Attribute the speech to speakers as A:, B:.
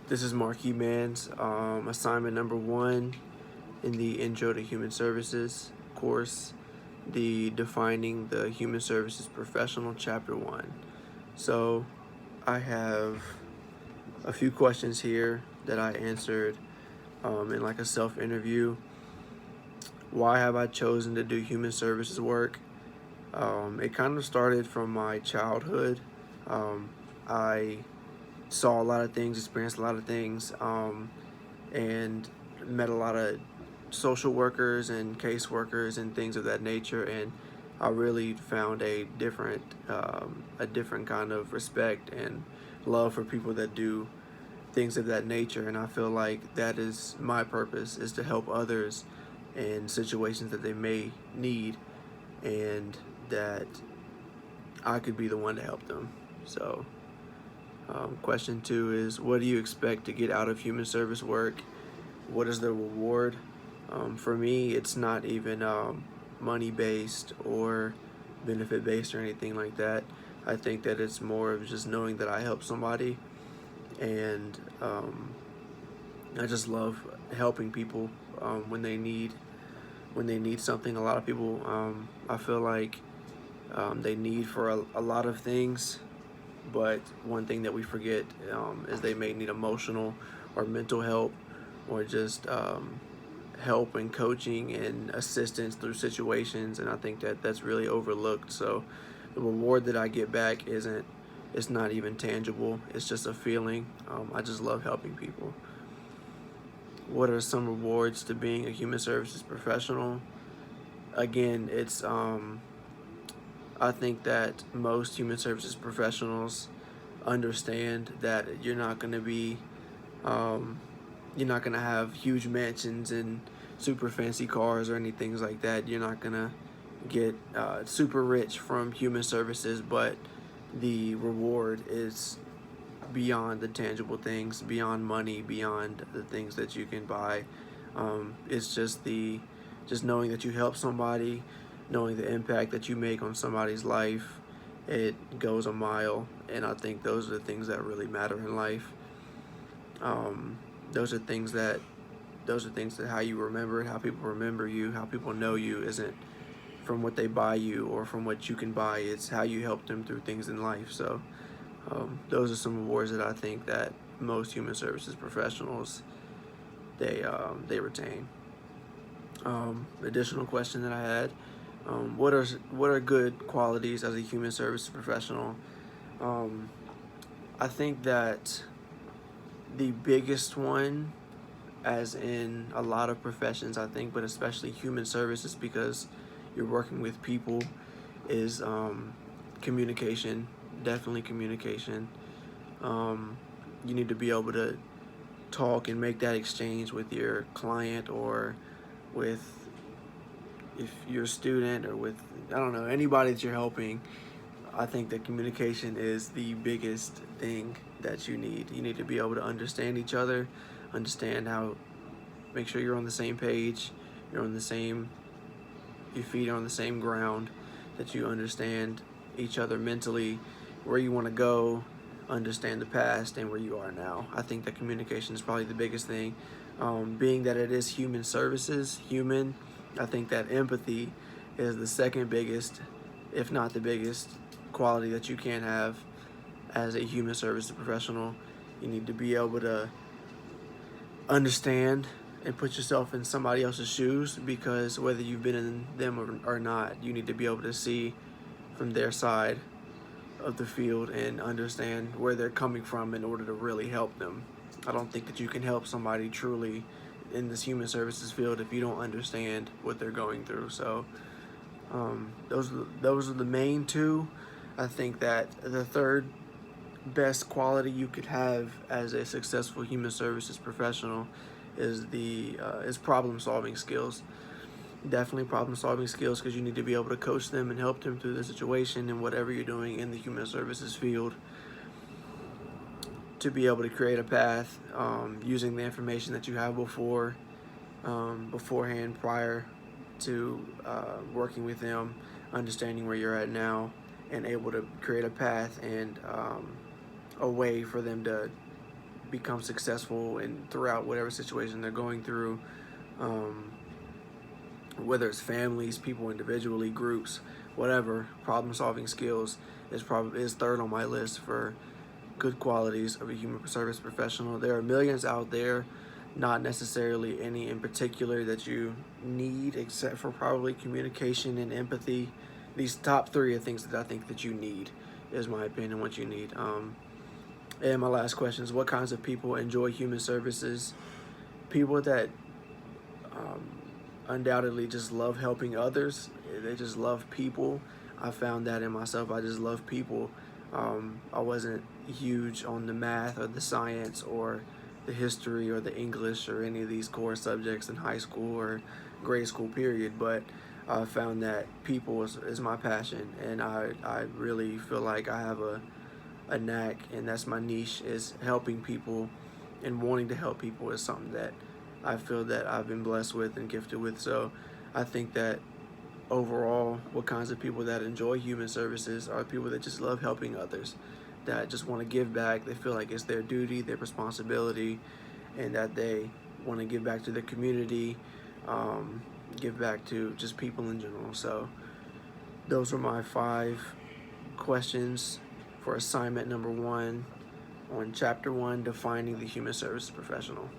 A: This is Marquis Mann's assignment number 1 in the Intro to Human Services course, the Defining the Human Services Professional, Chapter 1. So I have a few questions here that I answered in like a self-interview. Why have I chosen to do human services work? It kind of started from my childhood. I saw a lot of things, experienced a lot of things, and met a lot of social workers and caseworkers and things of that nature. And I really found a different kind of respect and love for people that do things of that nature. And I feel like that is my purpose, is to help others in situations that they may need, and that I could be the one to help them. So question 2 is, what do you expect to get out of human service work? What is the reward? For me, it's not even money-based or benefit-based or anything like that. I think that it's more of just knowing that I help somebody, and I just love helping people when they need something. A lot of people, I feel like they need for a lot of things, but one thing that we forget is they may need emotional or mental help, or just help and coaching and assistance through situations. And I think that that's really overlooked. So the reward that I get back it's not even tangible. It's just a feeling. I just love helping people. What are some rewards to being a human services professional? Again, it's I think that most human services professionals understand that you're not gonna have huge mansions and super fancy cars or anything like that. You're not gonna get super rich from human services, but the reward is beyond the tangible things, beyond money, beyond the things that you can buy. It's just knowing that you help somebody, knowing the impact that you make on somebody's life. It goes a mile, and I think those are the things that really matter in life. Those are things that how you remember it, how people remember you, how people know you isn't from what they buy you or from what you can buy. It's how you help them through things in life. So those are some rewards that I think that most human services professionals they retain. Additional question that I had: what are good qualities as a human services professional? I think that the biggest one, as in a lot of professions, I think, but especially human services, because you're working with people, is communication. Definitely communication. You need to be able to talk and make that exchange with your client, or with, if you're a student, or with, I don't know, anybody that you're helping. I think that communication is the biggest thing that you need. You need to be able to understand each other, understand how, make sure you're on the same page, you're on the same, your feet are on the same ground, that you understand each other mentally, where you want to go, understand the past and where you are now. I think that communication is probably the biggest thing. Being that it is human services, I think that empathy is the second biggest, if not the biggest, quality that you can have as a human services professional. You need to be able to understand and put yourself in somebody else's shoes, because whether you've been in them or not, you need to be able to see from their side of the field and understand where they're coming from in order to really help them. I don't think that you can help somebody truly in this human services field if you don't understand what they're going through. So those are the main two. I think that the third best quality you could have as a successful human services professional is problem solving skills. Definitely problem solving skills, because you need to be able to coach them and help them through the situation and whatever you're doing in the human services field, to be able to create a path using the information that you have beforehand, prior to working with them, understanding where you're at now, and able to create a path and a way for them to become successful and throughout whatever situation they're going through, um, whether it's families, people individually, groups, whatever. Problem solving skills is third on my list for good qualities of a human service professional. There are millions out there, not necessarily any in particular that you need, except for probably communication and empathy. These top three are things that I think that you need, is my opinion, what you need. And my last question is, what kinds of people enjoy human services? People that um, undoubtedly just love helping others. They just love people. I found that in myself. I just love people. I wasn't huge on the math or the science or the history or the English or any of these core subjects in high school or grade school period, but I found that people is my passion, and I really feel like I have a knack, and that's my niche, is helping people, and wanting to help people is something that I feel that I've been blessed with and gifted with. So I think that overall, what kinds of people that enjoy human services are people that just love helping others, that just want to give back. They feel like it's their duty, their responsibility, and that they want to give back to their community, give back to just people in general. So those are my 5 questions for assignment number 1 on chapter 1, defining the human services professional.